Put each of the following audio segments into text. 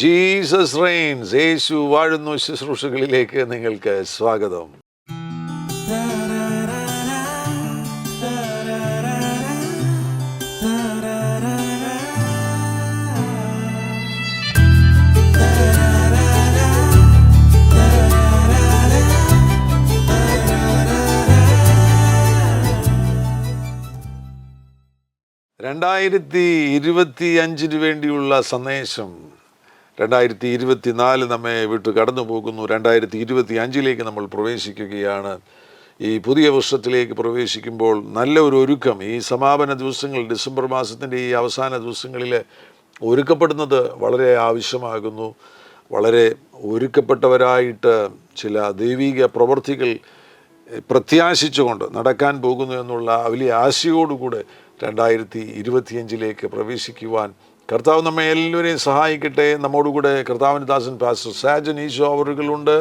Jesus Reigns, യേശു വാഴുന്നു ശുശ്രൂഷകളിലേക്ക് നിങ്ങൾക്ക് സ്വാഗതം. രണ്ടായിരത്തി 2025 വേണ്ടിയുള്ള സന്ദേശം. 2024 നമ്മെ വിട്ട് കടന്നു പോകുന്നു. 2025 നമ്മൾ പ്രവേശിക്കുകയാണ്. ഈ പുതിയ വർഷത്തിലേക്ക് പ്രവേശിക്കുമ്പോൾ നല്ല ഒരു ഒരുക്കം ഈ സമാപന ദിവസങ്ങൾ, ഡിസംബർ മാസത്തിൻ്റെ ഈ അവസാന ദിവസങ്ങളിൽ ഒരുക്കപ്പെടുന്നത് വളരെ ആവശ്യമാകുന്നു. വളരെ ഒരുക്കപ്പെട്ടവരായിട്ട് ചില ദൈവിക പ്രവൃത്തികൾ പ്രത്യാശിച്ചുകൊണ്ട് നടക്കാൻ പോകുന്നു എന്നുള്ള വലിയ ആശയോടുകൂടെ 2025 പ്രവേശിക്കുവാൻ കർത്താവ് നമ്മെ എല്ലാവരെയും സഹായിക്കട്ടെ. നമ്മോടുകൂടെ കർത്താവിൻ്റെ ദാസൻ പാസ്റ്റർ സാജൻ ഈശോ അവറുകളുണ്ട്.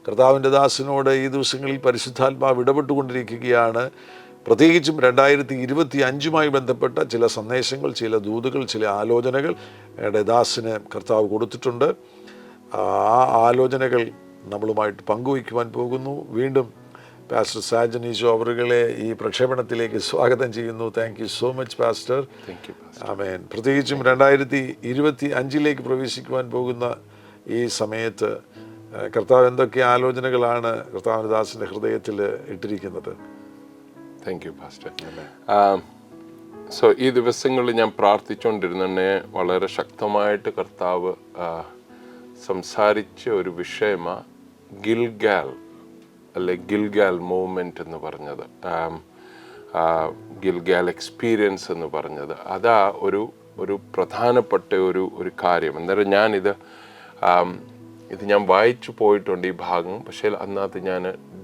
കർത്താവിൻ്റെ ദാസനോട് ഈ ദിവസങ്ങളിൽ പരിശുദ്ധാത്മാവ് ഇടപെട്ടുകൊണ്ടിരിക്കുകയാണ്. പ്രത്യേകിച്ചും 2025 ബന്ധപ്പെട്ട ചില സന്ദേശങ്ങൾ, ചില ദൂതുകൾ, ചില ആലോചനകൾ ദാസന് കർത്താവ് കൊടുത്തിട്ടുണ്ട്. ആ ആലോചനകൾ നമ്മളുമായിട്ട് പങ്കുവയ്ക്കുവാൻ പോകുന്നു. വീണ്ടും പാസ്റ്റർ സാജൻ ഈശോ അവറുകളെ ഈ പ്രക്ഷേപണത്തിലേക്ക് സ്വാഗതം ചെയ്യുന്നു. Thank you so much pastor. ആമേൻ. പ്രത്യേകിച്ചും 2025 പ്രവേശിക്കുവാൻ പോകുന്ന ഈ സമയത്ത് കർത്താവ് എന്തൊക്കെ ആലോചനകളാണ് കർത്താവിൻ്റെ ദാസൻ്റെ ഹൃദയത്തിൽ ഇട്ടിരിക്കുന്നത്? Thank you pastor. സോ ഈ ദിവസങ്ങളിൽ ഞാൻ പ്രാർത്ഥിച്ചുകൊണ്ടിരുന്നെ വളരെ ശക്തമായിട്ട് കർത്താവ് സംസാരിച്ച ഒരു വിഷയമാണ് ഗിൽഗാൽ, അല്ലെ ഗിൽഗാൽ മൂവ്മെൻറ്റ് എന്ന് പറഞ്ഞത്, ഗിൽഗാൽ എക്സ്പീരിയൻസ് എന്ന് പറഞ്ഞത്. അതാ ഒരു പ്രധാനപ്പെട്ട ഒരു കാര്യം. അന്നേരം ഞാനിത് ഞാൻ വായിച്ചു പോയിട്ടുണ്ട് ഈ ഭാഗം, പക്ഷേ അന്നകത്ത് ഞാൻ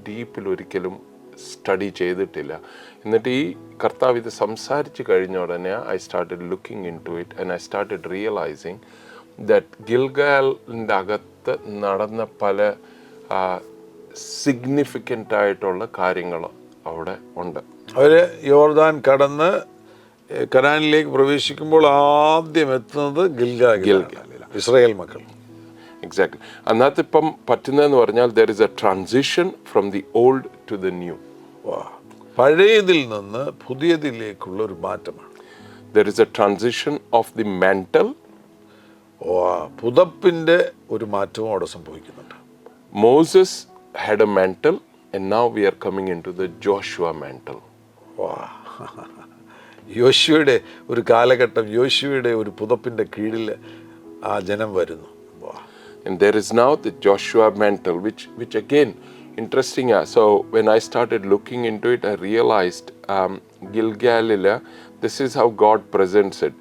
ഡീപ്പിൽ ഒരിക്കലും സ്റ്റഡി ചെയ്തിട്ടില്ല. എന്നിട്ട് ഈ കർത്താവ് ഇത് സംസാരിച്ച് കഴിഞ്ഞ ഉടനെ I started looking into it and I started realising that ഗിൽഗാലിൻ്റെ അകത്ത് നടന്ന പല സിഗ്നിഫിക്കൻ്റ് ആയിട്ടുള്ള കാര്യങ്ങൾ അവിടെ ഉണ്ട്. അവർ യോർദാൻ കടന്ന് കനാനിലേക്ക് പ്രവേശിക്കുമ്പോൾ ആദ്യം എത്തുന്നത് ഗിൽഗാലിലാണ്, ഇസ്രായേൽ മക്കൾ. എക്സാക്ട്ലി. അതിനകത്ത് ഇപ്പം പറ്റുന്നതെന്ന് പറഞ്ഞാൽ there is a transition from the old to the new. പഴയതിൽ നിന്ന് പുതിയതിലേക്കുള്ള ഒരു മാറ്റമാണ്. There is a transition of the mantle. പുതപ്പിൻ്റെ ഒരു മാറ്റവും അവിടെ സംഭവിക്കുന്നുണ്ട്. Moses had a mantle and now we are coming into the Joshua mantle. യോശുവയുടെ ഒരു കാലഘട്ടം, യോശുവയുടെ ഒരു പുതപ്പിൻ്റെ കീഴിൽ ആ ജനം വരുന്നു. And there is now the Joshua mantle which again interesting. So when I started looking into it, I realized Gilgalila, this is how God presents it.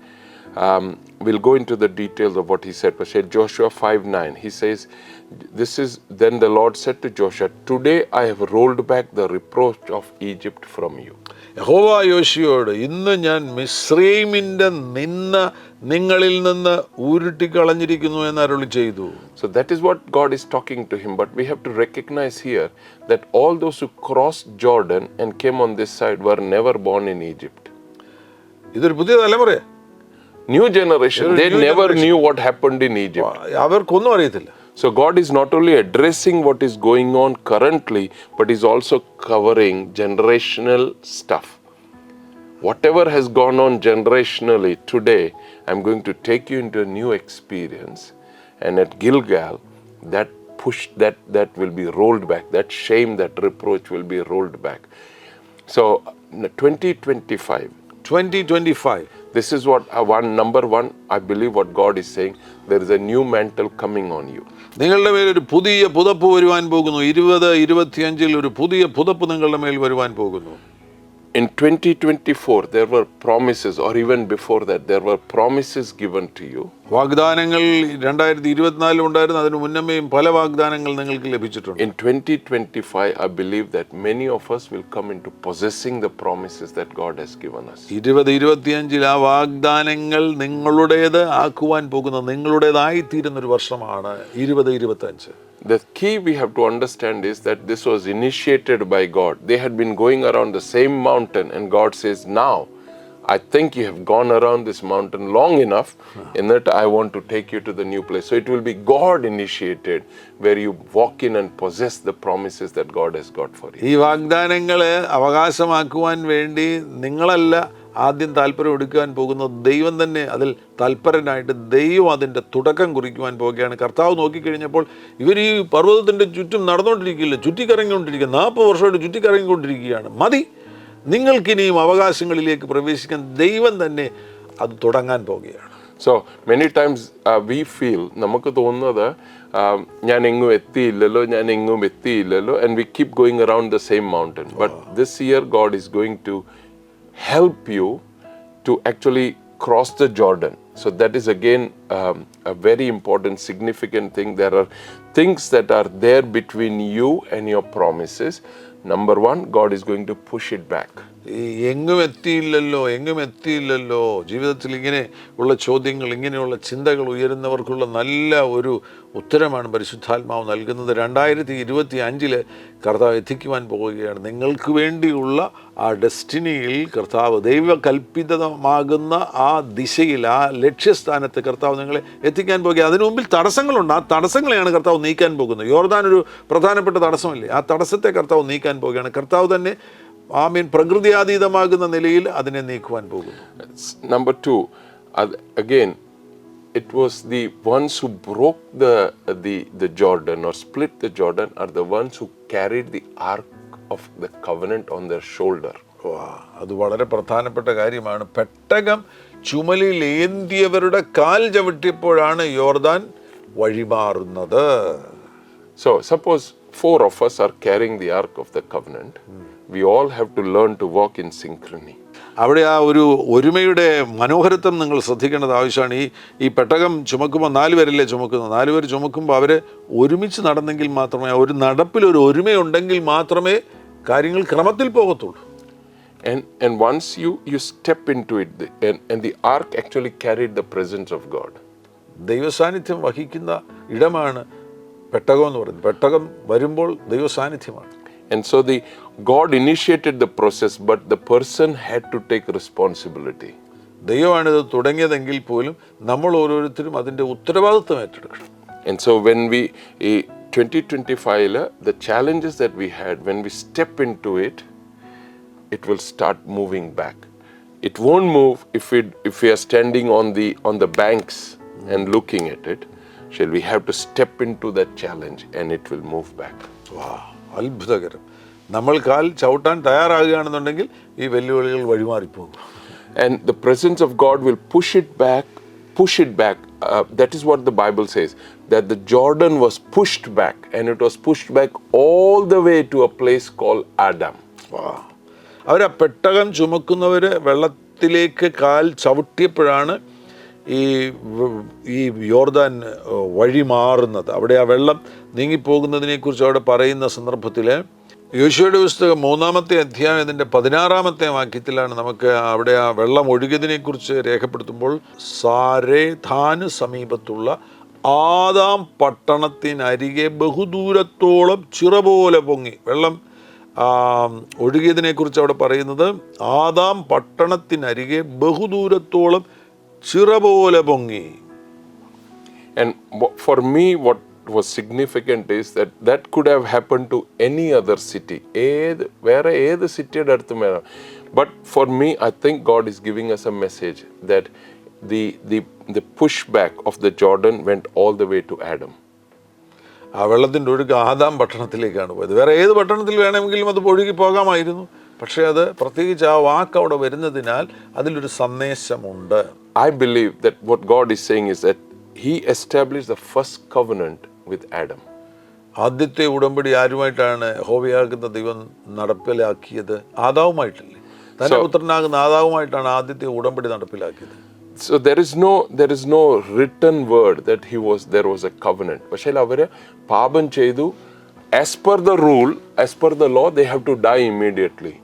We'll go into the details of what he said. But Joshua 5:9, he says, this is, then the Lord said to Joshua, today I have rolled back the reproach of Egypt from you. യഹോവ യോശുവയോട്, ഇന്ന് ഞാൻ മിസ്രയീമിന്റെ നിന്ന നിങ്ങളിൽ നിന്ന് ഉരുട്ടിക്കളഞ്ഞിരിക്കുന്നു എന്ന് അരുളി ചെയ്തു. So that is what God is talking to him. But we have to recognize here that all those who crossed Jordan and came on this side were never born in Egypt. ഇതൊരു പുതിയ തലമുറ, new generation. They never knew what happened in Egypt. അവർക്കൊന്നും അറിയത്തില്ല. So God is not only addressing what is going on currently, but is also covering generational stuff. Whatever has gone on generationally today, I'm going to take you into a new experience. And at Gilgal, that push, that will be rolled back. That shame, that reproach will be rolled back. So 2025. This is what number one, I believe what God is saying. There is a new mantle coming on you. നിങ്ങളുടെ മേൽ ഒരു പുതിയ പുതപ്പ് വരുവാൻ പോകുന്നു. 2025 ഒരു പുതിയ പുതപ്പ് നിങ്ങളുടെ മേൽ വരുവാൻ പോകുന്നു. In 2024 there were promises, or even before that there were promises given to you. വാഗ്ദാനങ്ങൾ 2024 ഉണ്ടായിരുന്നു. അതിനു മുന്നമേയും പല വാഗ്ദാനങ്ങൾ നിങ്ങൾക്ക് ലഭിച്ചിട്ടുണ്ട്. In 2025 I believe that many of us will come into possessing the promises that God has given us. 2025 ആ വാഗ്ദാനങ്ങൾ നിങ്ങളുടേത് ആക്കുവാൻ പോകുന്ന, നിങ്ങളുടേതായി തീരുന്ന ഒരു വർഷമാണ് 2025. The key we have to understand is that this was initiated by God. They had been going around the same mountain and God says, now I think you have gone around this mountain long enough, and that I want to take you to the new place. So it will be God initiated, where you walk in and possess the promises that God has got for you. ഈ വാഗ്ദാനങ്ങൾ അവകാശമാക്കുവാൻ വേണ്ടി നിങ്ങളല്ല ആദ്യം താല്പര്യം എടുക്കുവാൻ പോകുന്നത്, ദൈവം തന്നെ അതിൽ തൽപരനായിട്ട് ദൈവം അതിൻ്റെ തുടക്കം കുറിക്കുവാൻ പോവുകയാണ്. കർത്താവ് നോക്കിക്കഴിഞ്ഞപ്പോൾ ഇവർ ഈ പർവ്വതത്തിൻ്റെ ചുറ്റും നടന്നുകൊണ്ടിരിക്കില്ല, ചുറ്റിക്കറങ്ങിക്കൊണ്ടിരിക്കുക, 40 വർഷമായിട്ട് ചുറ്റിക്കറങ്ങിക്കൊണ്ടിരിക്കുകയാണ്. മതി, നിങ്ങൾക്കിനിയും അവകാശങ്ങളിലേക്ക് പ്രവേശിക്കാൻ ദൈവം തന്നെ അത് തുടങ്ങാൻ പോവുകയാണ്. So many times we feel, നമുക്ക് തോന്നുന്നത് ഞാൻ എങ്ങും എത്തിയില്ലല്ലോ, and we keep going around the same mountain. But this year God is going to help you to actually cross the Jordan. So that is again a very important, significant thing. There are things that are there between you and your promises. Number one, God is going to push it back. എങ്ങും എത്തിയില്ലല്ലോ ജീവിതത്തിൽ ഇങ്ങനെ ഉള്ള ചോദ്യങ്ങൾ, ഇങ്ങനെയുള്ള ചിന്തകൾ ഉയരുന്നവർക്കുള്ള നല്ല ഒരു ഉത്തരമാണ് പരിശുദ്ധാത്മാവ് നൽകുന്നത്. 2025 കർത്താവ് എത്തിക്കുവാൻ പോവുകയാണ്. നിങ്ങൾക്ക് വേണ്ടിയുള്ള ആ ഡെസ്റ്റിനിയിൽ കർത്താവ് ദൈവകൽപ്പിതമാകുന്ന ആ ദിശയിൽ, ആ ലക്ഷ്യസ്ഥാനത്ത് കർത്താവ് നിങ്ങളെ എത്തിക്കാൻ പോകുക. അതിനു മുമ്പിൽ തടസ്സങ്ങളുണ്ട്, ആ തടസ്സങ്ങളെയാണ് കർത്താവ് നീക്കാൻ പോകുന്നത്. യോർദാൻ ഒരു പ്രധാനപ്പെട്ട തടസ്സമല്ലേ, ആ തടസ്സത്തെ കർത്താവ് നീക്കാൻ പോവുകയാണ്. കർത്താവ് തന്നെ പ്രകൃതിയാതീതമാകുന്ന നിലയിൽ അതിനെ നീക്കുവാൻ പോകുന്നു. Number 2, again, it was the ones who broke the Jordan or split the Jordan are the ones who carried the ark of the covenant on their shoulder. അത് വളരെ പ്രധാനപ്പെട്ട കാര്യമാണ്. പെട്ടകം ചുമലിൽ ഏന്തിയവരുടെ കാൽ ചവിട്ടിയപ്പോഴാണ് യോർദാൻ വഴിമാറുന്നത്. So suppose 4 of us are carrying the ark of the covenant. We all have to learn to walk in synchrony. അവിടെ ആ ഒരു ഒരുമയുടെ മനോഹരത്വം നിങ്ങൾ ശ്രദ്ധിക്കേണ്ടത് ആവശ്യമാണ്. ഈ പെട്ടകം ചുമക്കുമ്പോൾ 4 പേരല്ലേ ചുമക്കുന്നത്. 4 പേര് ചുമക്കുമ്പോൾ അവർ ഒരുമിച്ച് നടന്നെങ്കിൽ മാത്രമേ, ഒരു നടപ്പിൽ ഒരു ഒരുമയുണ്ടെങ്കിൽ മാത്രമേ കാര്യങ്ങൾ ക്രമത്തിൽ പോകത്തുള്ളൂ. And once you step into it, and the ark actually carried the presence of God. ദൈവസാന്നിധ്യം വഹിക്കുന്ന ഇടമാണ് പെട്ടകം എന്ന് പറയുന്നത്. പെട്ടകം വരുമ്പോൾ ദൈവസാന്നിധ്യമാണ്. And so God initiated the process, but the person had to take responsibility. ദൈവമാണിത് തുടങ്ങിയതെങ്കിൽ പോലും നമ്മൾ ഓരോരുത്തരും അതിൻ്റെ ഉത്തരവാദിത്വം ഏറ്റെടുക്കണം. And so when we 2025 the challenges that we had, when we step into it, it will start moving back. It won't move if we are standing on the banks and looking at it. Shall we have to step into that challenge and it will move back. അത്ഭുതകരം. നമ്മൾ കാൽ ചവിട്ടാൻ തയ്യാറാകുകയാണെന്നുണ്ടെങ്കിൽ ഈ വെല്ലുവിളികൾ വഴിമാറിപ്പോകും. And the presence of God will push it back. That is what the Bible says, that the Jordan was pushed back, and it was pushed back all the way to a place called Adam. അവർ ആ പെട്ടകം ചുമക്കുന്നവർ വെള്ളത്തിലേക്ക് കാൽ ചവിട്ടിയപ്പോഴാണ് ഈ യോർദാൻ വഴി മാറുന്നത്. അവിടെ ആ വെള്ളം നീങ്ങിപ്പോകുന്നതിനെക്കുറിച്ച് അവിടെ പറയുന്ന സന്ദർഭത്തിൽ യോശുവയുടെ പുസ്തകം 3-ാമത്തെ അധ്യായം അതിൻ്റെ 16-ാമത്തെ വാക്യത്തിലാണ് നമുക്ക് അവിടെ ആ വെള്ളം ഒഴുകിയതിനെക്കുറിച്ച് രേഖപ്പെടുത്തുമ്പോൾ, സാരേഥാന് സമീപത്തുള്ള ആദാം പട്ടണത്തിനരികെ ബഹുദൂരത്തോളം ചിറ പോലെ പൊങ്ങി. വെള്ളം ഒഴുകിയതിനെക്കുറിച്ച് അവിടെ പറയുന്നത് ആദാം പട്ടണത്തിനരികെ ബഹുദൂരത്തോളം ചിറ പോലെ പൊങ്ങി. And for me, what was significant is that could have happened to any other city. വേറെ ഏത് സിറ്റിയുടെ അടുത്തും വരാം. But for me, I think God is giving us a message that the pushback of the Jordan went all the way to Adam. ആ വെള്ളത്തിൻ്റെ ഒഴുക്ക് Adam പട്ടണത്തിലേക്കാണ് പോയത്. വേറെ ഏത് പട്ടണത്തിൽ വേണമെങ്കിലും അത് ഒഴുകി പോകാമായിരുന്നു. പക്ഷേ അത് പ്രത്യേകിച്ച് ആ വാക്ക് അവിടെ വരുന്നതിനാൽ അതിലൊരു സന്ദേശമുണ്ട്. I believe that what God is saying is that He established the first covenant with Adam. ആദ്യത്തെ ഉടമ്പടി ആരുമായിട്ടാണ് യഹോവയാകുന്ന ദൈവം നടപ്പിലാക്കിയത്? ആദാവുമായിട്ടല്ലേ? തന്റെ പുത്രനാകുന്ന ആദാവുമായിട്ടാണ് ആദ്യത്തെ ഉടമ്പടി നടപ്പിലാക്കിയത്. So there is no written word that there was a covenant. പക്ഷേ അവര് പാപം ചെയ്തു. As per the rule, as per the law, they have to die immediately.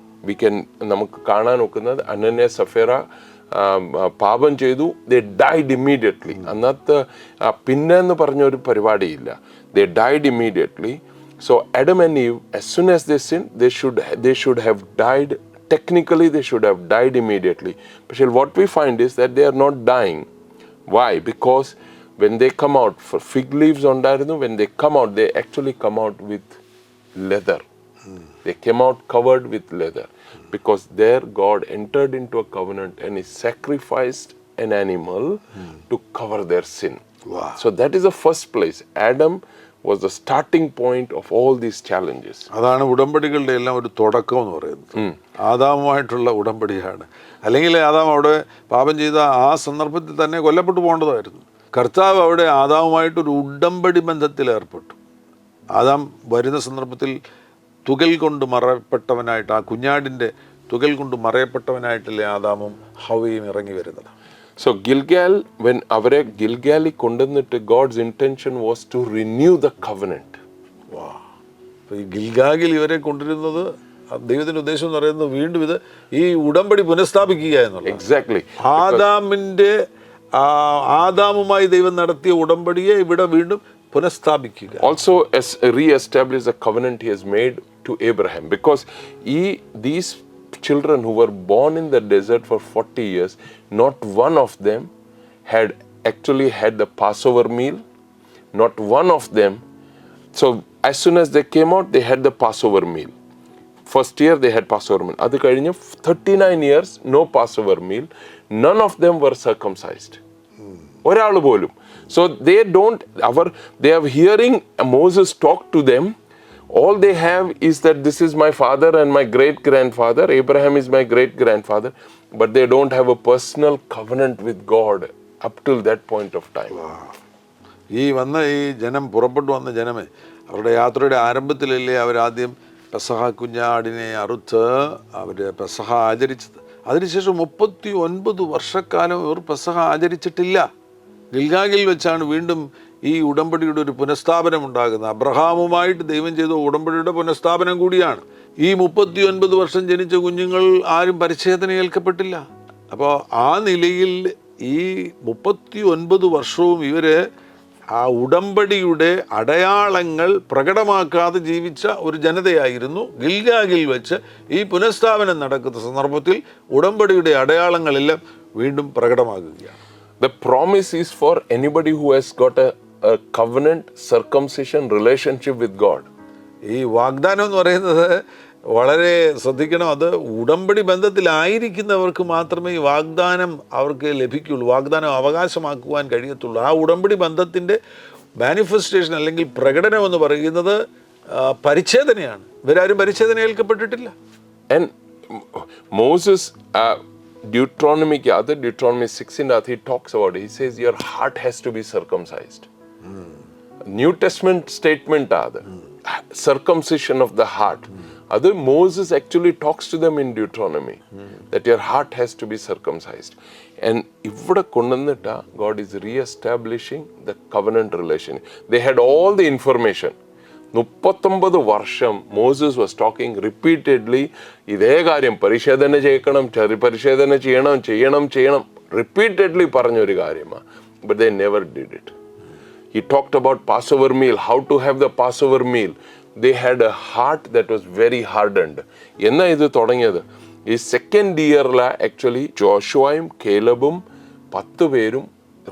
നമുക്ക് കാണാൻ നോക്കുന്നത് അനന്യ സഫേറ പാപം ചെയ്തു, they died immediately. അന്നത്തെ പിന്നെ എന്ന് പറഞ്ഞൊരു പരിപാടിയില്ല. They died immediately. So Adam and Eve, as soon as they sinned, they should have died technically they should have died immediately. But what we find is that they are not dying. Why? Because when they come out, for fig leaves ഉണ്ടായിരുന്നു, when they come out, they actually come out with leather. They came out covered with leather because there God entered into a covenant and he sacrificed an animal to cover their sin. Wow. So that is the first place. Adam was the starting point of all these challenges. അതാണ് ഉടമ്പടികളുടെ എല്ലാം ഒരു തുടക്കം എന്ന് പറയുന്നത്. ആദാമുമായിട്ടുള്ള ഉടമ്പടിയാണ്. അല്ലെങ്കിൽ Adam അവിടെ പാപം ചെയ്ത ആ സന്ദർഭത്തിൽ തന്നെ കൊല്ലപ്പെട്ടു പോകേണ്ടതായിരുന്നു. കർത്താവ് അവിടെ ആദാമുമായിട്ടൊരു ഉടമ്പടി ബന്ധത്തിൽ ഏർപ്പെട്ടു. ആദാം വരുന്ന സന്ദർഭത്തിൽ തുകൽ കൊണ്ട് മറയപ്പെട്ടവനായിട്ട്, ആ കുഞ്ഞാടിൻ്റെ തുകൽ കൊണ്ട് മറയപ്പെട്ടവനായിട്ടല്ലേ ആദാമും ഹവ്വയും ഇറങ്ങി വരുന്നത്. So Gilgal, when അവരെ ഗിൽഗാലി കൊണ്ടുവന്നിട്ട് God's intention was to renew the covenant. അപ്പോൾ ഈ ഗിൽഗാലിൽ ഇവരെ കൊണ്ടിരുന്നത് ദൈവത്തിൻ്റെ ഉദ്ദേശം എന്ന് പറയുന്നത് വീണ്ടും ഇത് ഈ ഉടമ്പടി പുനഃസ്ഥാപിക്കുക എന്നുള്ളത്. Exactly. ആദാമുമായി ദൈവം നടത്തിയ ഉടമ്പടിയെ ഇവിടെ വീണ്ടും പുനഃസ്ഥാപിക്കുക. Also re-establish the covenant he has made to Abraham, because these children who were born in the desert for 40 years, not one of them had actually had the Passover meal. Not one of them. So as soon as they came out, they had the Passover meal. First year they had Passover meal. അത് കഴിഞ്ഞ് 39 years no Passover meal. None of them were circumcised. ഒരാൾ പോലും. So they are hearing Moses talk to them. All they have is that this is my father and my great-grandfather. Abraham is my great-grandfather. But they don't have a personal covenant with God up till that point of time. ഈ ജനം പുറപ്പെട്ടു വന്ന ജനമേ, അവരുടെ യാത്രയുടെ ആരംഭത്തിലല്ലേ അവരാദ്യം പെസഹ കുഞ്ഞാടിനെ അറുത്ത് അവർ പെസഹ ആചരിച്ചത്. അതിനുശേഷം 39 വർഷക്കാലം ഇവർ പെസഹ ആചരിച്ചിട്ടില്ല. ഗിൽഗാലിൽ വെച്ചാണ് വീണ്ടും ഈ ഉടമ്പടിയുടെ ഒരു പുനഃസ്ഥാപനം ഉണ്ടാകുന്നത്. അബ്രഹാമുമായിട്ട് ദൈവം ചെയ്ത ഉടമ്പടിയുടെ പുനഃസ്ഥാപനം കൂടിയാണ്. ഈ 39 വർഷം ജനിച്ച കുഞ്ഞുങ്ങൾ ആരും പരിച്ഛേദന ഏൽക്കപ്പെട്ടില്ല. അപ്പോൾ ആ നിലയിൽ ഈ 39 വർഷവും ഇവര് ആ ഉടമ്പടിയുടെ അടയാളങ്ങൾ പ്രകടമാക്കാതെ ജീവിച്ച ഒരു ജനതയായിരുന്നു. ഗിൽഗാലിൽ വെച്ച് ഈ പുനഃസ്ഥാപനം നടക്കുന്ന സന്ദർഭത്തിൽ ഉടമ്പടിയുടെ അടയാളങ്ങളെല്ലാം വീണ്ടും പ്രകടമാകുകയാണ്. The promise is for anybody who has got a covenant circumcision relationship with God. ഈ വാഗ്ദാനം എന്ന് പറയുന്നത് വളരെ ശ്രദ്ധിക്കണം. അത് ഉടമ്പടി ബന്ധത്തിലായിരിക്കുന്നവർക്ക് മാത്രമേ ഈ വാഗ്ദാനം അവർക്ക് ലഭിക്കുള്ളൂ, വാഗ്ദാനം അവകാശമാക്കുവാൻ കഴിയത്തുള്ളൂ. ആ ഉടമ്പടി ബന്ധത്തിൻ്റെ മാനിഫെസ്റ്റേഷൻ അല്ലെങ്കിൽ പ്രകടനം എന്ന് പറയുന്നത് പരിച്ഛേദനയാണ്. ഇവരാരും പരിച്ഛേദന ഏൽക്കപ്പെട്ടിട്ടില്ല. And Moses, Deuteronomy 6 he talks about it. He says your heart has to be circumcised. New Testament statement circumcision of the heart. Moses actually talks to them in Deuteronomy that your heart has to be circumcised. And ivvada kondannita God is re-establishing the covenant relation. They had all the information. 39 വർഷം Moses was talking repeatedly ഇതേ കാര്യം. പരിശോധന ചെയ്യണം repeatedly പറഞ്ഞൊരു കാര്യമാണ്. But they never did it. He talked about Passover meal, how to have the Passover meal. They had a heart that was very hardened. എന്നാ ഇത് തുടങ്ങിയത്? ഈ സെക്കൻഡ് ഇയറിലാ ആക്ച്വലി ജോഷുവയും കേലബും 10 പേരും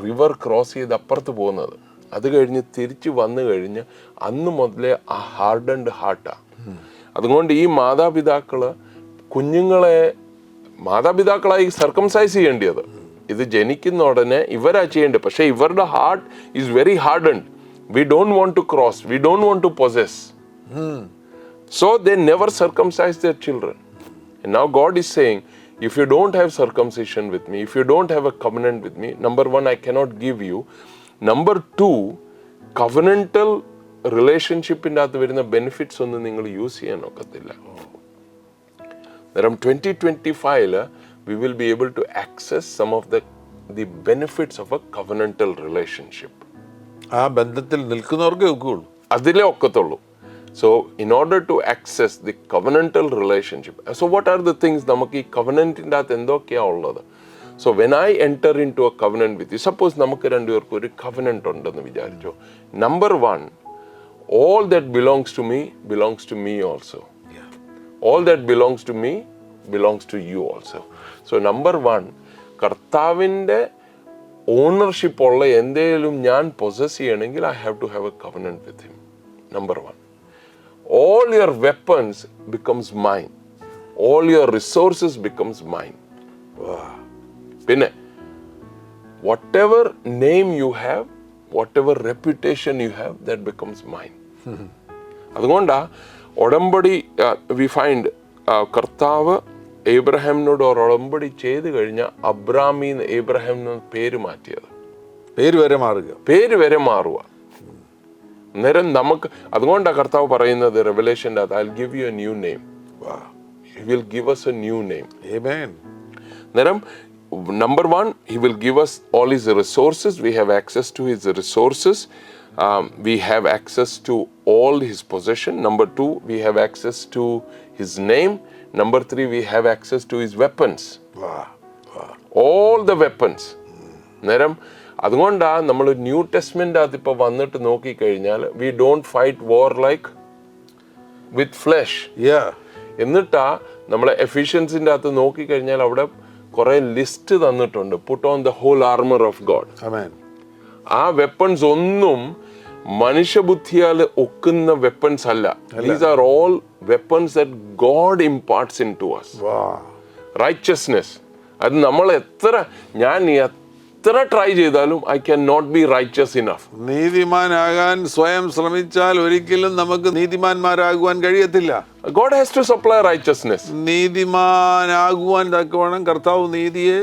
റിവർ ക്രോസ് ചെയ്ത് അപ്പുറത്ത് പോകുന്നത്. അത് കഴിഞ്ഞ് തിരിച്ച് വന്നു കഴിഞ്ഞ് അന്ന് മുതലേ ആ ഹാർഡൻഡ് ഹാർട്ടാണ്. അതുകൊണ്ട് ഈ മാതാപിതാക്കളായി സർക്കംസൈസ് ചെയ്യേണ്ടത്. ഇത് ജനിക്കുന്ന ഉടനെ ഇവരാ ചെയ്യേണ്ടത്. പക്ഷേ ഇവരുടെ heart is very hardened. We don't want to cross, we don't want to possess. So they never circumcise their children. And now God is saying, if you don't have circumcision with me, if you don't have a covenant with me, number 1, I cannot give you. Number 2, covenantal relationship-ന്റെ അകത്ത് വരുന്ന benefits ഒന്നും നിങ്ങൾ use ചെയ്യാൻ ഒക്കത്തില്ല. Around 2025 we will be able to access some of the benefits of a covenantal relationship. ആ ബന്ധത്തിൽ നിൽക്കുന്നവർക്കേ ഒക്കുള്ളൂ, അതിലേ ഒക്കത്തുള്ളൂ. So in order to access the covenantal relationship, so what are the things നമുക്ക് ഈ covenant-ന്റെ അകത്ത് എന്തൊക്കെയാ ഉള്ളത്? So when I enter into a covenant with you, suppose നമുക്ക് രണ്ടുപേർക്കും ഒരു covenant ഉണ്ടെന്ന് വിചാരിച്ചോ. Number 1, all that belongs to me also. All that belongs to me belongs to you also. So number one, കർത്താവിൻ്റെ ഓണർഷിപ്പ് ഉള്ള എന്തെങ്കിലും ഞാൻ possess ചെയ്യണമെങ്കിൽ I have to have a covenant with him. Number one. All your weapons becomes mine. All your resources becomes mine. പിന്നെ whatever name you have, whatever reputation you have, that becomes mine. അതുകൊണ്ടാ ഉടമ്പടി we find കർത്താവ് ഏബ്രഹാമിനോട് ഉടമ്പടി ചെയ്ത് കഴിഞ്ഞ അബ്രാമീന്ന് ഏബ്രഹാം പേര് മാറ്റിയത്. പേര് വരെ മാറുക. അന്നേരം നമുക്ക് അതുകൊണ്ടാണ് കർത്താവ് പറയുന്നത് റെവലേഷൻ്റെ അത്, I will give you A new name. He will give us A new name. അന്നേരം number one, he will give us all his resources. We have access to his resources. We have access to all his possession. Number two, we have access to his name. Number three, we have access to his weapons. All the weapons. അന്നേരം അതുകൊണ്ടാണ് നമ്മൾ new testament അതിപ്പോൾ വന്നിട്ട് നോക്കിക്കഴിഞ്ഞാൽ we don't fight war like with flesh. എന്നിട്ടാ നമ്മളെ എഫിഷ്യൻസിൻ്റെ അകത്ത് നോക്കിക്കഴിഞ്ഞാൽ അവിടെ കുറെ ലിസ്റ്റ് തന്നിട്ടുണ്ട്. Put on the whole armour of God. ആ വെപ്പൺസ് ഒന്നും മനുഷ്യബുദ്ധിയാൽ ഒക്കുന്ന വെപ്പൺസ് അല്ല. These are all weapons that God imparts into us. Righteousness, അത് നമ്മൾ ഞാൻ എത്ര ട്രൈ ചെയ്താലും I can not be righteous enough. നീതിമാനാകാൻ സ്വയം ശ്രമിച്ചാൽ ഒരിക്കലും നമുക്ക് നീതിമാന്മാരാകുവാൻ കഴിയത്തില്ല. God has to supply righteousness. നീതിമാനാകുവാൻ തക്കവണ്ണം കർത്താവ് നീതിയെ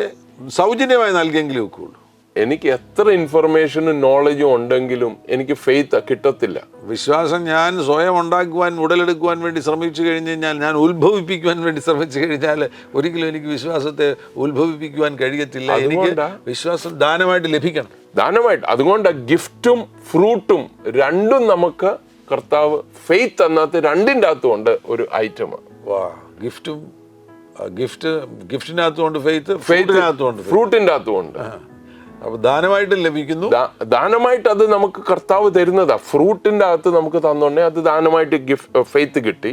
സൗജന്യമായി നൽകിയെങ്കിലും ഒക്കെയുള്ളൂ. എനിക്ക് എത്ര ഇൻഫർമേഷനും നോളജും ഉണ്ടെങ്കിലും എനിക്ക് ഫെയ്ത്ത് കിട്ടത്തില്ല. വിശ്വാസം ഞാൻ സ്വയം ഉണ്ടാക്കുവാൻ ഉടലെടുക്കുവാൻ വേണ്ടി ശ്രമിച്ചു കഴിഞ്ഞ് കഴിഞ്ഞാൽ, ഞാൻ ഉത്ഭവിപ്പിക്കുവാൻ വേണ്ടി ശ്രമിച്ചു കഴിഞ്ഞാൽ ഒരിക്കലും എനിക്ക് വിശ്വാസത്തെ ഉത്ഭവിപ്പിക്കുവാൻ കഴിയത്തില്ല. എനിക്ക് വിശ്വാസം ദാനമായിട്ട് ലഭിക്കണം. ദാനമായിട്ട്. അതുകൊണ്ട് ഗിഫ്റ്റും ഫ്രൂട്ടും രണ്ടും നമുക്ക് കർത്താവ് ഫെയ്ത്ത് അന്നത്തെ രണ്ടിൻ്റെ അകത്തുണ്ട് ഒരു ഐറ്റമാണ്. ഗിഫ്റ്റിനകത്തുകൊണ്ട് ഫെയ്ത്ത്, ഫ്രൂട്ടിൻ്റെ അകത്തുണ്ട്. അപ്പൊ ദാനമായിട്ട് ലഭിക്കുന്നു. ദാനമായിട്ട് അത് നമുക്ക് കർത്താവ് തരുന്നതാ. ഫ്രൂട്ടിന്റെ അകത്ത് നമുക്ക് തന്നോണ്ടേ അത് ദാനമായിട്ട് ഫെയ്ത്ത് കിട്ടി.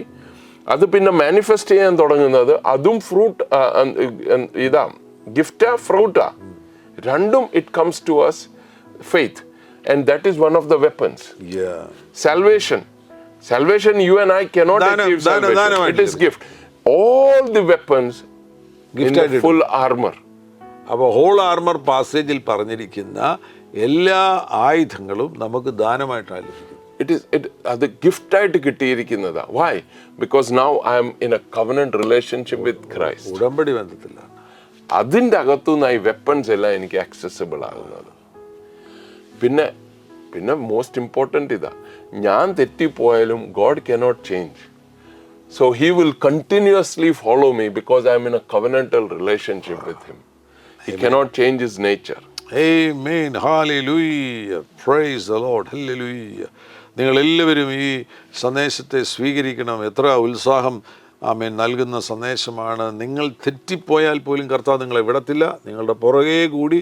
അത് പിന്നെ മാനിഫെസ്റ്റ് ചെയ്യാൻ തുടങ്ങുന്നത് അതും ഫ്രൂട്ട് ഇതാ, ഗിഫ്റ്റാ ഫ്രൂട്ടാ, രണ്ടും it comes to us faith. And that is one of the weapons. Salvation you and I cannot achieve salvation. It is gift. All the weapons in the full armor. അപ്പോൾ whole armour പാസേജിൽ പറഞ്ഞിരിക്കുന്ന എല്ലാ ആയുധങ്ങളും നമുക്ക് ദാനമായിട്ടാണ് ലഭിക്കുന്നത്. അത് ഗിഫ്റ്റായിട്ട് കിട്ടിയിരിക്കുന്നതാ. Why? Because now I am in a covenant relationship with Christ. ഉടമ്പടി ബന്ധത്തിലാണ്. അതിൻ്റെ അകത്തുനിന്ന് ഈ വെപ്പൺസ് എല്ലാം എനിക്ക് ആക്സസിബിൾ ആകുന്നത്. പിന്നെ മോസ്റ്റ് ഇമ്പോർട്ടൻ്റ് ഇതാ, ഞാൻ തെറ്റിപ്പോയാലും God cannot change. So he will continuously follow me because I am in a covenantal relationship with him. He cannot change his nature. Amen. Hallelujah. Praise the Lord. Hallelujah. നിങ്ങൾ എല്ലാവരും ഈ സന്ദേശത്തെ സ്വീകരിക്കണം. എത്ര ഉത്സാഹം ആമേൻ നൽകുന്ന സന്ദേശമാണ്. നിങ്ങൾ തെറ്റിപ്പോയാൽ പോലും കർത്താവ് നിങ്ങളെ വിടത്തില്ല. നിങ്ങളുടെ പുറകെ കൂടി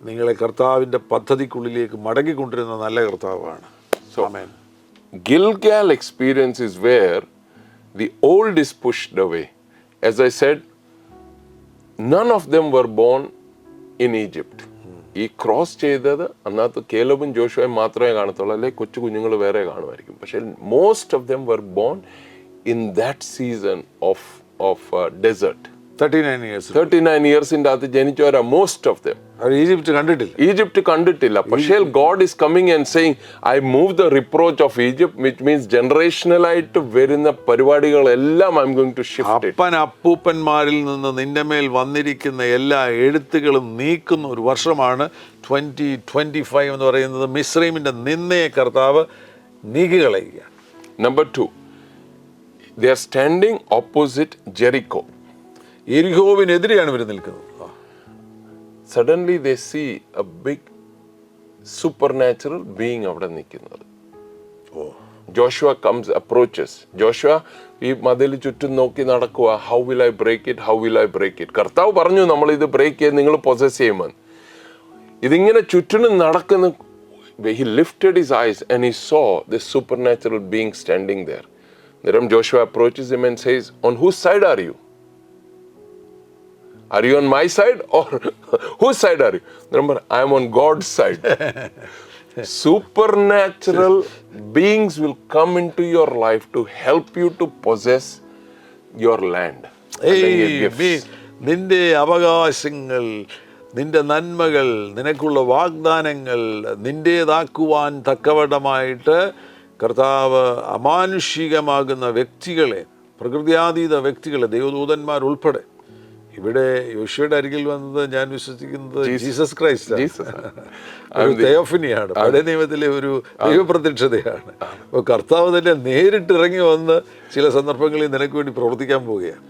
നിങ്ങളെ കർത്താവിൻ്റെ പദ്ധതിക്കുള്ളിലേക്ക് മടങ്ങിക്കൊണ്ടിരുന്ന നല്ല കർത്താവാണ്. ആമേൻ. Gilgal experience is where the old is pushed away. As I said, none of them were born in Egypt. ഈ ക്രോസ് ചെയ്തത് അന്നത്തെ കേലബും ജോഷുവയും മാത്രമേ കാണത്തുള്ളൂ, അല്ലെ കൊച്ചു കുഞ്ഞുങ്ങൾ വേറെ കാണുമായിരിക്കും. പക്ഷേ most of them were born in that season of desert. 39 ഇയേഴ്സിൻ്റെ അകത്ത് ജനിച്ചവരാ മോസ്റ്റ് ഓഫ് ദം. ഈജിപ്റ്റ് കണ്ടിട്ടില്ല. പക്ഷേ God is coming and saying I move the reproach of Egypt, which means ജനറേഷണലായിട്ട് വരുന്ന പരിപാടികളെല്ലാം I'm going to shift. അപ്പൂപ്പന്മാരിൽ നിന്ന് നിന്റെ മേൽ വന്നിരിക്കുന്ന എല്ലാ എഴുത്തുകളും നീക്കുന്ന ഒരു വർഷമാണ് 2025 എന്ന് പറയുന്നത്. മിസ്രൈമിന്റെ നിന്നയെ കർത്താവ് നീക്കികളയുക. Number 2, they are standing opposite Jericho. യെരിഹോവിനെതിരെയാണ് ഇവർ നിൽക്കുന്നത്. Suddenly they see a big supernatural being അവിടെ നിൽക്കുന്നത്. Joshua approaches. Joshua ഈ മതിൽ ചുറ്റും നോക്കി നടക്കുക. How will I break it? കർത്താവ് പറഞ്ഞു നമ്മൾ ഇത് ബ്രേക്ക് ചെയ്ത് നിങ്ങൾ പൊസസ് ചെയ്യുമെന്ന്. ഇതിങ്ങനെ ചുറ്റിനും നടക്കുന്ന. He lifted his eyes and he saw this supernatural being standing there. Then Joshua approaches him and says, on whose side are you? Are you on my side or whose side are you? Remember, I am on God's side. Supernatural beings will come into your life to help you to possess your land. നിന്റെ അവകാശങ്ങൾ, നിന്റെ നന്മകൾ, നിനക്കുള്ള വാഗ്ദാനങ്ങൾ നിന്റേതാക്കുവാൻ തക്കവണ്ണമായിട്ട് കർത്താവ് അമാനുഷികമാകുന്ന വ്യക്തികളെ, പ്രകൃത്യാതീത വ്യക്തികളെ, ദൈവദൂതന്മാരുൾപ്പെടെ, ഇവിടെ യോശുവയുടെ അരികിൽ വന്നത് ഞാൻ വിശ്വസിക്കുന്നത് ജീസസ് ക്രൈസ്റ്റ് ഒരു തെയോഫനിയാണ്, പഴയ നിയമത്തിലെ ഒരു ദൈവപ്രത്യക്ഷതയാണ്. അപ്പോൾ കർത്താവ് തന്നെ നേരിട്ട് ഇറങ്ങി വന്ന് ചില സന്ദർഭങ്ങളിൽ നിനക്ക് വേണ്ടി പ്രവർത്തിക്കാൻ പോവുകയാണ്.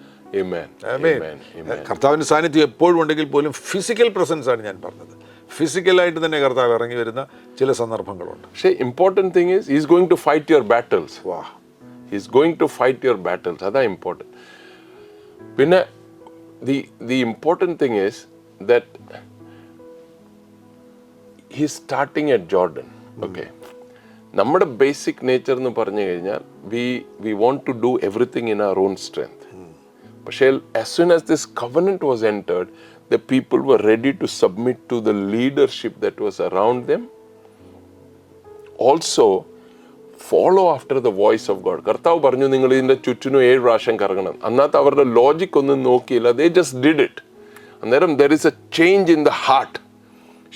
കർത്താവിൻ്റെ സാന്നിധ്യം എപ്പോഴും ഉണ്ടെങ്കിൽ പോലും ഫിസിക്കൽ പ്രസൻസ് ആണ് ഞാൻ പറഞ്ഞത്. ഫിസിക്കലായിട്ട് തന്നെ കർത്താവ് ഇറങ്ങി വരുന്ന ചില സന്ദർഭങ്ങളുണ്ട്. പക്ഷേ important thing is is going to fight your battles. Is going to fight your battles. അതാ ഇമ്പോർട്ടൻറ്റ്. പിന്നെ the important thing is that he's starting at Jordan. Okay. നമ്മുടെ ബേസിക് നേച്ചർ എന്ന് പറഞ്ഞു കഴിഞ്ഞാൽ we want to do everything in our own strength. പക്ഷേ as soon as this covenant was entered, the people were ready to submit to the leadership that was around them. Also follow after the voice of God. കർത്താവ് പറഞ്ഞു നിങ്ങൾ ഇതിൻ്റെ ചുറ്റിനും 7 പ്രാവശ്യം കറങ്ങണം. അന്നത്തെ അവരുടെ logic ഒന്നും നോക്കിയില്ല. They just did it. അന്നേരം there is a change in the heart.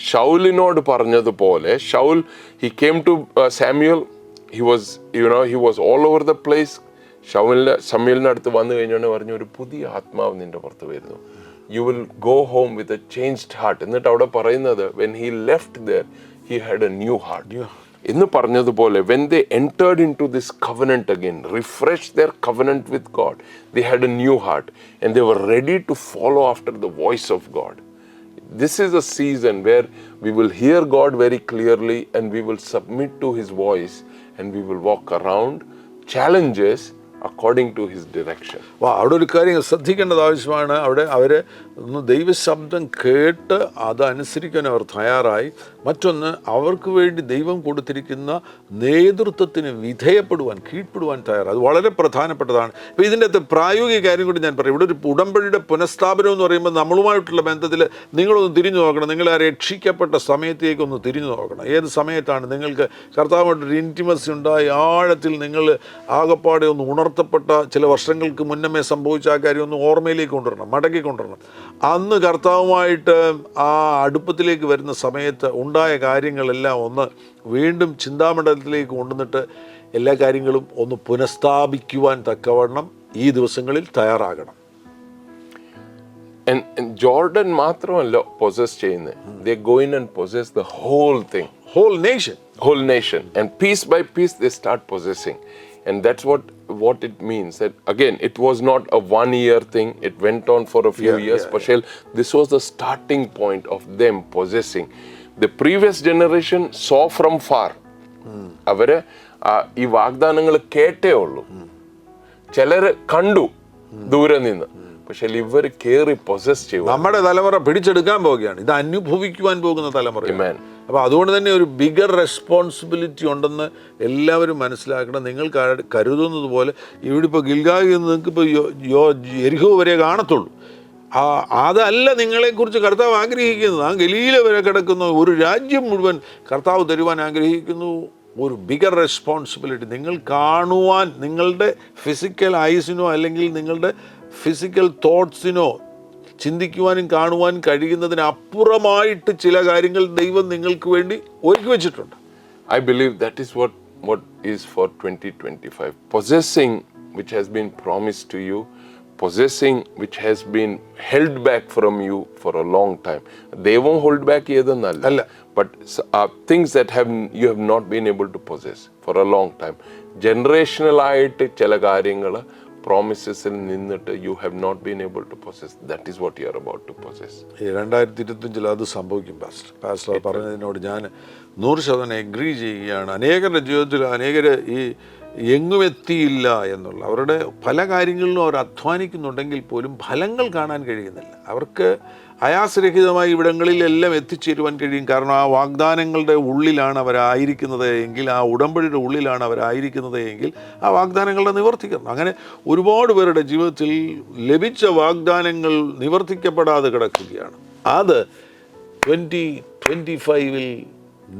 ഷൗലിനോട് പറഞ്ഞതുപോലെ Saul he came to Samuel, he was all over the place. ശമൂവേലിൻ്റെ അടുത്ത് വന്നു കഴിഞ്ഞോണ്ട് പറഞ്ഞു ഒരു പുതിയ ആത്മാവ് നിന്റെ പുറത്ത് വരുന്നു. You will go home with a changed heart. എന്നിട്ട് അവിടെ പറയുന്നത് when he left there he had A new heart എന്ന് പറഞ്ഞതുപോലെ when they entered into this covenant again, refreshed their covenant with God, they had a new heart and they were ready to follow after the voice of God. This is a season where we will hear God very clearly and we will submit to His voice and we will walk around challenges according to His direction. അവിടെ ഒരു കാര്യം ശ്രദ്ധിക്കേണ്ടത് ആവശ്യമാണ്. അവിടെ അവർ ഒന്ന് ദൈവശബ്ദം കേട്ട് അതനുസരിക്കാൻ അവർ തയ്യാറായി. മറ്റൊന്ന്, അവർക്ക് വേണ്ടി ദൈവം കൊടുത്തിരിക്കുന്ന നേതൃത്വത്തിന് വിധേയപ്പെടുവാൻ, കീഴ്പ്പെടുവാൻ തയ്യാറായി. അത് വളരെ പ്രധാനപ്പെട്ടതാണ്. ഇപ്പോൾ ഇതിൻ്റെ അകത്ത് പ്രായോഗിക കാര്യം കൂടി ഞാൻ പറയും. ഇവിടെ ഒരു ഉടമ്പടിയുടെ പുനഃസ്ഥാപനം എന്ന് പറയുമ്പോൾ നമ്മളുമായിട്ടുള്ള ബന്ധത്തിൽ നിങ്ങളൊന്ന് തിരിഞ്ഞു നോക്കണം. നിങ്ങൾ ആ രക്ഷിക്കപ്പെട്ട സമയത്തേക്കൊന്ന് തിരിഞ്ഞു നോക്കണം. ഏത് സമയത്താണ് നിങ്ങൾക്ക് കർത്താവുമായിട്ടൊരു ഇൻറ്റിമസി ഉണ്ടായി ആഴത്തിൽ നിങ്ങൾ ആകപ്പാടെ ഒന്ന് ഉണർത്തപ്പെട്ട ചില വർഷങ്ങൾക്ക് മുന്നമേ സംഭവിച്ച ആ കാര്യം ഒന്ന് ഓർമ്മയിലേക്ക് കൊണ്ടുവരണം, മടക്കി കൊണ്ടുവരണം. അന്ന് കർത്താവുമായിട്ട് ആ അടുപ്പത്തിലേക്ക് വരുന്ന സമയത്ത് ഉണ്ടായ കാര്യങ്ങളെല്ലാം ഒന്ന് വീണ്ടും ചിന്താമണ്ഡലത്തിലേക്ക് കൊണ്ടുവന്നിട്ട് എല്ലാ കാര്യങ്ങളും ഒന്ന് പുനഃസ്ഥാപിക്കുവാൻ തക്കവണ്ണം ഈ ദിവസങ്ങളിൽ തയ്യാറാകണം. And Jordan മാത്രമല്ല possess ചെയ്യുന്നത്. They go in and possess the whole thing. Whole nation. And piece by piece they start possessing. And that's what it means. That again, it was not a 1-year thing. It went on for a few years. But this was the starting point of them possessing. The previous generation saw from far. അവര് ഈ വാഗ്ദാനങ്ങൾ കേട്ടേ ഉള്ളൂ. ചിലര് കണ്ടു ദൂരെ നിന്ന്. പക്ഷെ ഇവർ കേറി പൊസസ് ചെയ്യും. നമ്മുടെ തലമുറ പിടിച്ചെടുക്കാൻ പോവുകയാണ്. ഇത് അനുഭവിക്കുവാൻ പോകുന്ന തലമുറ. അപ്പോൾ അതുകൊണ്ട് തന്നെ ഒരു ബിഗർ റെസ്പോൺസിബിലിറ്റി ഉണ്ടെന്ന് എല്ലാവരും മനസ്സിലാക്കണം. നിങ്ങൾ കരുതുന്നത് പോലെ ഇവിടെ ഇപ്പോൾ ഗിൽഗാലിൽ നിന്ന് നിങ്ങൾക്ക് ഇപ്പോൾ എരിഹോ വരെ കാണത്തുള്ളൂ. അതല്ല നിങ്ങളെക്കുറിച്ച് കർത്താവ് ആഗ്രഹിക്കുന്നത്. ആ ഗലീല വരെ കിടക്കുന്ന ഒരു രാജ്യം മുഴുവൻ കർത്താവ് തരുവാൻ ആഗ്രഹിക്കുന്നു. ഒരു ബിഗർ റെസ്പോൺസിബിലിറ്റി നിങ്ങൾ കാണുവാൻ, നിങ്ങളുടെ ഫിസിക്കൽ ഐസിനോ അല്ലെങ്കിൽ നിങ്ങളുടെ ഫിസിക്കൽ തോട്ട്സിനോ ചിന്തിക്കുവാനും കാണുവാനും കഴിയുന്നതിന് അപ്പുറമായിട്ട് ചില കാര്യങ്ങൾ ദൈവം നിങ്ങൾക്ക് വേണ്ടി ഒരുക്കി വെച്ചിട്ടുണ്ട്. I believe that is what is for 2025. Possessing which has been promised to you, possessing which has been held back from you for a long time. They won't hold back ചെയ്തെന്നല്ല, but things that you have not been able to possess for a long time. Generational ആയിട്ട് ചില കാര്യങ്ങൾ പ്രോമിസസിൽ നിന്നിട്ട് you have not been able to possess. That is what you are about to possess. 2025 അത് സംഭവിക്കും. Pastor പറഞ്ഞതിനോട് ഞാൻ 100% agree ചെയ്യുകയാണ്. അനേകരുടെ ജീവിതത്തിൽ അനേകർ ഈ എങ്ങും എത്തിയില്ല എന്നുള്ള, അവരുടെ പല കാര്യങ്ങളിലും അവർ അധ്വാനിക്കുന്നുണ്ടെങ്കിൽ പോലും ഫലങ്ങൾ കാണാൻ കഴിയുന്നില്ല. അവർക്ക് അയാസരഹിതമായി ഇവിടങ്ങളിലെല്ലാം എത്തിച്ചേരുവാൻ കഴിയും. കാരണം ആ വാഗ്ദാനങ്ങളുടെ ഉള്ളിലാണ് അവരായിരിക്കുന്നത് എങ്കിൽ, ആ ഉടമ്പടിയുടെ ഉള്ളിലാണ് അവരായിരിക്കുന്നത് എങ്കിൽ ആ വാഗ്ദാനങ്ങളുടെ നിവർത്തിക്കണം. അങ്ങനെ ഒരുപാട് പേരുടെ ജീവിതത്തിൽ ലഭിച്ച വാഗ്ദാനങ്ങൾ നിവർത്തിക്കപ്പെടാതെ കിടക്കുകയാണ്. അത് 2025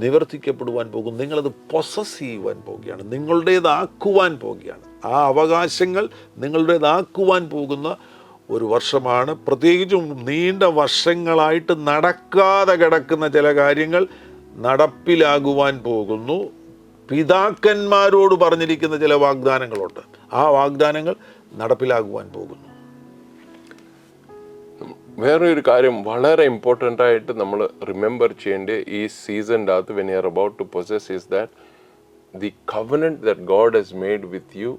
നിവർത്തിക്കപ്പെടുവാൻ പോകും. നിങ്ങളത് പൊസസ് ചെയ്യുവാൻ പോകുകയാണ്, നിങ്ങളുടേതാക്കുവാൻ പോകുകയാണ്. ആ അവകാശങ്ങൾ നിങ്ങളുടേതാക്കുവാൻ പോകുന്ന ഒരു വർഷമാണ്. പ്രത്യേകിച്ചും നീണ്ട വർഷങ്ങളായിട്ട് നടക്കാതെ കിടക്കുന്ന ചില കാര്യങ്ങൾ നടപ്പിലാകുവാൻ പോകുന്നു. പിതാക്കന്മാരോട് പറഞ്ഞിരിക്കുന്ന ചില വാഗ്ദാനങ്ങളുണ്ട്, ആ വാഗ്ദാനങ്ങൾ നടപ്പിലാകുവാൻ പോകുന്നു. വേറെ ഒരു കാര്യം വളരെ ഇമ്പോർട്ടൻ്റ് ആയിട്ട് നമ്മൾ റിമെമ്പർ ചെയ്യേണ്ട ഈ സീസണിൻ്റെ അകത്ത് when you are about to possess is that the covenant that God has made with you,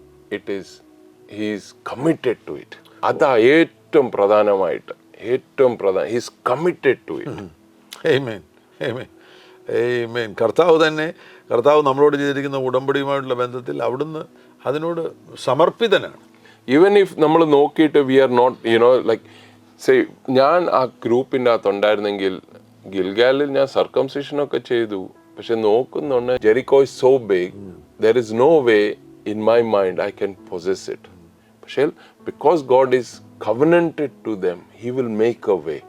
he is committed to it. അതാ ഏറ്റവും പ്രധാനമായിട്ട് ഹീസ് കമ്മിറ്റഡ് ടു ഇറ്റ്. ആമേൻ, ആമേൻ, ആമേൻ. കർത്താവ് നമ്മളോട് ചെയ്തിരിക്കുന്ന ഉടമ്പടിയുമായിട്ടുള്ള ബന്ധത്തിൽ അവിടുന്ന് അതിനോട് സമർപ്പിതനാണ്. ഈവൻ ഇഫ് നമ്മൾ നോക്കിയിട്ട് വി ആർ നോട്ട് ലൈക്ക് ഞാൻ ആ ഗ്രൂപ്പിൻ്റെ അകത്ത് ഉണ്ടായിരുന്നെങ്കിൽ ഗിൽഗാലിൽ ഞാൻ സർക്കംസിഷനൊക്കെ ചെയ്തു. പക്ഷെ നോക്കുന്നുണ്ട് Jericho is so big, there is no way in my mind I can possess it. പക്ഷേ because God is covenanted to them, He will make a way.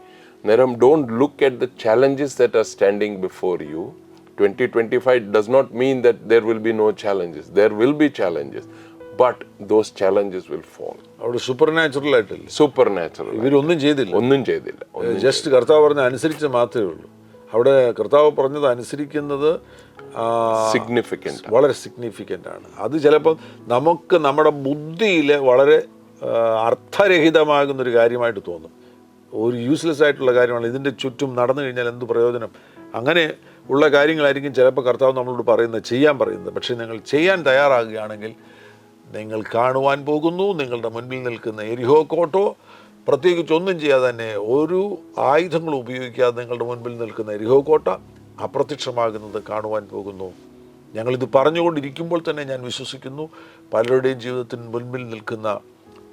Neram, don't look at the challenges that are standing before you. 2025 does not mean that there will be no challenges. There will be challenges, but those challenges will fall. അവിടെ supernatural ആയിട്ടില്ല, Supernatural. ഇവരൊന്നും ചെയ്തില്ല, ഒന്നും ചെയ്തില്ല. Just കർത്താവ് പറഞ്ഞ അനുസരിച്ച് മാത്രമേ ഉള്ളൂ. അവിടെ കർത്താവ് പറഞ്ഞത് അനുസരിക്കുന്നത് സിഗ്നിഫിക്കൻ്റ്, വളരെ സിഗ്നിഫിക്കൻ്റ് ആണ്. അത് ചിലപ്പോൾ നമുക്ക് നമ്മുടെ ബുദ്ധിയിൽ വളരെ അർത്ഥരഹിതമാകുന്നൊരു കാര്യമായിട്ട് തോന്നും, ഒരു യൂസ്ലെസ് ആയിട്ടുള്ള കാര്യമാണ്. ഇതിൻ്റെ ചുറ്റും നടന്നു കഴിഞ്ഞാൽ എന്ത് പ്രയോജനം? അങ്ങനെ ഉള്ള കാര്യങ്ങളായിരിക്കും ചിലപ്പോൾ കർത്താവ് നമ്മളോട് പറയുന്നത്, ചെയ്യാൻ പറയുന്നത്. പക്ഷേ നിങ്ങൾ ചെയ്യാൻ തയ്യാറാകുകയാണെങ്കിൽ നിങ്ങൾ കാണുവാൻ പോകുന്നു നിങ്ങളുടെ മുൻപിൽ നിൽക്കുന്ന എരിഹോ കോട്ടോ. പ്രത്യേകിച്ച് ഒന്നും ചെയ്യാതെ തന്നെ, ഒരു ആയുധങ്ങളും ഉപയോഗിക്കാതെ നിങ്ങളുടെ മുൻപിൽ നിൽക്കുന്ന എരിഹോ കോട്ട അപ്രത്യക്ഷമാകുന്നത് കാണുവാൻ പോകുന്നു. ഞങ്ങളിത് പറഞ്ഞുകൊണ്ടിരിക്കുമ്പോൾ തന്നെ ഞാൻ വിശ്വസിക്കുന്നു പലരുടെയും ജീവിതത്തിന് മുൻപിൽ നിൽക്കുന്ന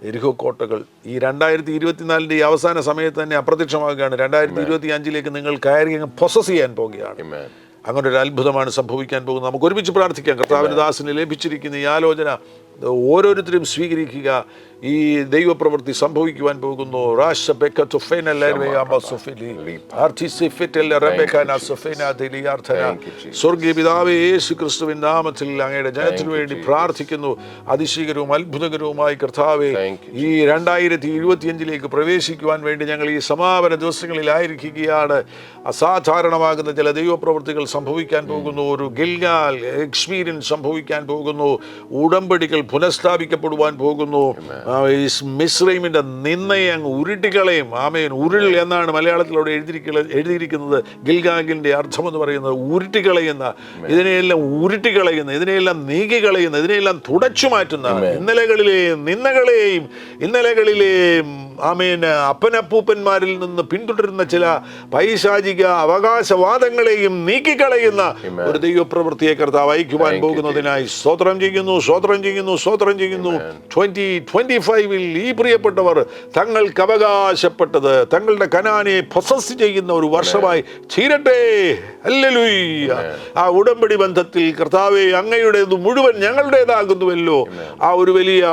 എരിഹോ കോട്ടകൾ ഈ 2024 ഈ അവസാന സമയത്ത് തന്നെ അപ്രത്യക്ഷമാകുകയാണ്. 2025 നിങ്ങൾ കയറി അങ്ങ് പൊസസ് ചെയ്യാൻ പോകുകയാണ്. അങ്ങനെ ഒരു അത്ഭുതമാണ് സംഭവിക്കാൻ പോകുന്നത്. നമുക്ക് ഒരുമിച്ച് പ്രാർത്ഥിക്കാം. കർത്താവിൻ്റെ ദാസന് ലഭിച്ചിരിക്കുന്ന ഈ ആലോചന ഓരോരുത്തരും സ്വീകരിക്കുക. ഈ ദൈവപ്രവൃത്തി സംഭവിക്കുവാൻ പോകുന്നു. സ്വർഗീയ പിതാവേ, യേശു ക്രിസ്തുവിൻ നാമത്തിൽ അങ്ങയുടെ ജനത്തിനു വേണ്ടി പ്രാർത്ഥിക്കുന്നു. അതിശീകരവും അത്ഭുതകരവുമായി കർത്താവേ, ഈ 2025 പ്രവേശിക്കുവാൻ വേണ്ടി ഞങ്ങൾ ഈ സമാപന ദിവസങ്ങളിലായിരിക്കുകയാണ്. അസാധാരണമാകുന്ന ചില ദൈവപ്രവൃത്തികൾ സംഭവിക്കാൻ പോകുന്നു. ഒരു ഗിൽഗാൽ എക്സ്പീരിയൻസ് സംഭവിക്കാൻ പോകുന്നു. ഉടമ്പടികൾ പുനഃസ്ഥാപിക്കപ്പെടുവാൻ പോകുന്നു. മിസ്രൈമിൻ്റെ നിന്നയെ അങ്ങ് ഉരുട്ടിക്കളയും. ആമേൻ. ഉരുൾ എന്നാണ് മലയാളത്തിൽ അവിടെ എഴുതിയിരിക്കുന്നത്. ഗിൽഗാലിൻ്റെ അർത്ഥമെന്ന് പറയുന്നത് ഉരുട്ടിക്കളയുന്ന, ഇതിനെയെല്ലാം ഉരുട്ടിക്കളയുന്ന, ഇതിനെയെല്ലാം നീക്കിക്കളയുന്ന, ഇതിനെയെല്ലാം തുടച്ചു മാറ്റുന്ന, ഇന്നലകളിലെയും നിന്നകളെയും ഇന്നലകളിലെയും ആമേൻ അപ്പനപ്പൂപ്പന്മാരിൽ നിന്ന് പിന്തുടരുന്ന ചില പൈശാചിക അവകാശവാദങ്ങളെയും നീക്കിക്കളയുന്ന ഒരു ദൈവപ്രവൃത്തിയെ കർത്താവ് അയക്കുവാൻ പോകുന്നതിനായി സ്തോത്രം ചെയ്യുന്നു, സ്തോത്രം ചെയ്യുന്നു, സ്തോത്രം ചെയ്യുന്നു. 2025 ഈ പ്രിയപ്പെട്ടവർ തങ്ങൾക്ക് അവകാശപ്പെട്ടത്, തങ്ങളുടെ കനാനെ പൊസസ് ചെയ്യുന്ന ഒരു വർഷമായി തീരട്ടെ. ഹല്ലേലൂയ. ആ ഉടമ്പടി ബന്ധത്തിൽ കർത്താവേ, അങ്ങയുടേത് മുഴുവൻ ഞങ്ങളുടേതാകുന്നുവല്ലോ. ആ ഒരു വലിയ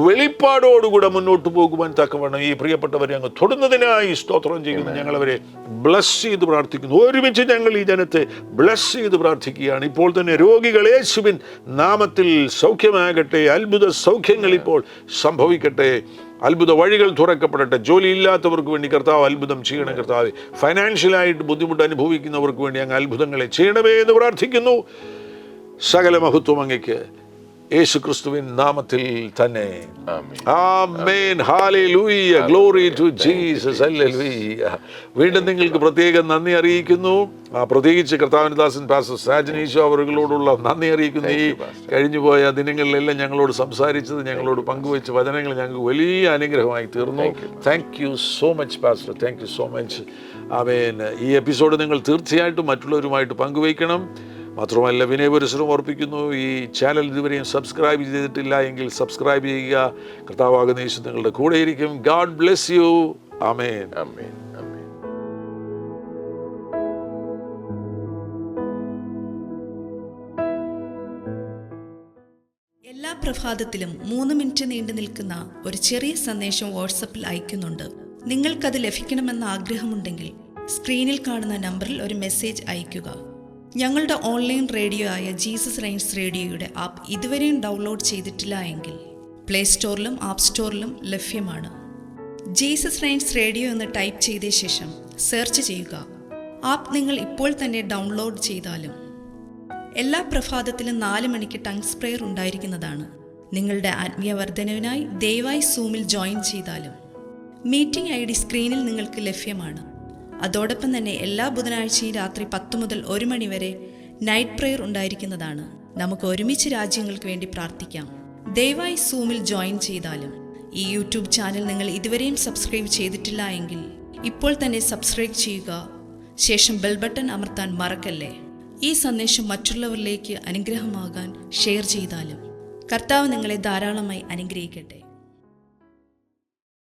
വെളിപ്പാടോടുകൂടെ മുന്നോട്ട് പോകുവാൻ തക്കവണ്ണം ഈ പ്രിയപ്പെട്ടവരെ അങ്ങ് തൊടുന്നതിനായി സ്തോത്രം ചെയ്യുന്നു. ഞങ്ങളവരെ ബ്ലസ് ചെയ്ത് പ്രാർത്ഥിക്കുന്നു. ഒരുമിച്ച് ഞങ്ങൾ ഈ ജനത്തെ ബ്ലസ് ചെയ്ത് പ്രാർത്ഥിക്കുകയാണ്. ഇപ്പോൾ തന്നെ രോഗികൾ യേശുവിൻ നാമത്തിൽ സൗഖ്യമാകട്ടെ. അത്ഭുത സൗഖ്യങ്ങൾ ഇപ്പോൾ സംഭവിക്കട്ടെ. അത്ഭുത വഴികൾ തുറക്കപ്പെടട്ടെ. ജോലി ഇല്ലാത്തവർക്ക് വേണ്ടി കർത്താവ് അത്ഭുതം ചെയ്യണം. കർത്താവ് ഫൈനാൻഷ്യലായിട്ട് ബുദ്ധിമുട്ട് അനുഭവിക്കുന്നവർക്ക് വേണ്ടി അങ്ങ് അത്ഭുതങ്ങളെ ചെയ്യണമേ എന്ന് പ്രാർത്ഥിക്കുന്നു. സകല മഹത്വം അങ്ങയ്ക്ക് യേശു ക്രിസ്തുവിൻ നാമത്തിൽ തന്നെ. ആമേൻ. ഹല്ലേലൂയ. Glory to Jesus. ഹല്ലേലൂയ. വീണ്ടും നിങ്ങൾക്ക് പ്രത്യേകം നന്ദി അറിയിക്കുന്നു. പ്രത്യേകിച്ച് കർത്താവിൻ്റെ ദാസൻ പാസ്റ്റർ സാജൻ ഈശോ അവരുകളോടുള്ള നന്ദി അറിയിക്കുന്നു. ഈ കഴിഞ്ഞുപോയ ദിനങ്ങളിലെല്ലാം ഞങ്ങളോട് സംസാരിച്ചത്, ഞങ്ങളോട് പങ്കുവെച്ച വചനങ്ങൾ ഞങ്ങൾക്ക് വലിയ അനുഗ്രഹമായി തീർന്നു. Thank you so much pastor. Thank you so much. ആമേൻ. ഈ എപ്പിസോഡ് നിങ്ങൾ തീർച്ചയായിട്ടും മറ്റുള്ളവരുമായിട്ട് പങ്കുവയ്ക്കണം. മാത്രമല്ല വിനയപരിസരം ഓർപ്പിക്കുന്നു, ഈ ചാനൽ ഇതുവരെയും സബ്സ്ക്രൈബ് ചെയ്തിട്ടില്ല എങ്കിൽ സബ്സ്ക്രൈബ് ചെയ്യുക. കർത്താവാകുന്ന യേശു നിങ്ങളുടെ കൂടെയിരിക്കും. God bless you. ആമേൻ. ആമേൻ. ആമേൻ. എല്ലാ പ്രഭാതത്തിലും 3 മിനിറ്റ് നീണ്ടു നിൽക്കുന്ന ഒരു ചെറിയ സന്ദേശം വാട്സപ്പിൽ അയക്കുന്നുണ്ട്. നിങ്ങൾക്കത് ലഭിക്കണമെന്ന ആഗ്രഹമുണ്ടെങ്കിൽ സ്ക്രീനിൽ കാണുന്ന നമ്പറിൽ ഒരു മെസ്സേജ് അയയ്ക്കുക. ഞങ്ങളുടെ ഓൺലൈൻ റേഡിയോ ആയ ജീസസ് റെയിൻസ് റേഡിയോയുടെ ആപ്പ് ഇതുവരെയും ഡൗൺലോഡ് ചെയ്തിട്ടില്ല എങ്കിൽ പ്ലേ സ്റ്റോറിലും ആപ്പ് സ്റ്റോറിലും ലഭ്യമാണ്. ജീസസ് റെയിൻസ് റേഡിയോ എന്ന് ടൈപ്പ് ചെയ്ത ശേഷം സെർച്ച് ചെയ്യുക. ആപ്പ് നിങ്ങൾ ഇപ്പോൾ തന്നെ ഡൗൺലോഡ് ചെയ്താലും എല്ലാ പ്രഭാതത്തിലും 4 മണിക്ക് ടങ്സ് പ്രെയർ ഉണ്ടായിരിക്കുന്നതാണ്. നിങ്ങളുടെ ആത്മീയ വർധനവിനായി ദയവായി സൂമിൽ ജോയിൻ ചെയ്താലും മീറ്റിംഗ് ID സ്ക്രീനിൽ നിങ്ങൾക്ക് ലഭ്യമാണ്. അതോടൊപ്പം തന്നെ എല്ലാ ബുധനാഴ്ചയും രാത്രി 10 മുതൽ 1 മണി വരെ നൈറ്റ് പ്രെയർ ഉണ്ടായിരിക്കുന്നതാണ്. നമുക്ക് ഒരുമിച്ച് രാജ്യങ്ങൾക്ക് വേണ്ടി പ്രാർത്ഥിക്കാം. ദയവായി സൂമിൽ ജോയിൻ ചെയ്താലും ഈ യൂട്യൂബ് ചാനൽ നിങ്ങൾ ഇതുവരെയും സബ്സ്ക്രൈബ് ചെയ്തിട്ടില്ല എങ്കിൽ ഇപ്പോൾ തന്നെ സബ്സ്ക്രൈബ് ചെയ്യുക. ശേഷം ബെൽ ബട്ടൺ അമർത്താൻ മറക്കല്ലേ. ഈ സന്ദേശം മറ്റുള്ളവരിലേക്ക് അനുഗ്രഹമാകാൻ ഷെയർ ചെയ്താലും കർത്താവ് നിങ്ങളെ ധാരാളമായി അനുഗ്രഹിക്കട്ടെ.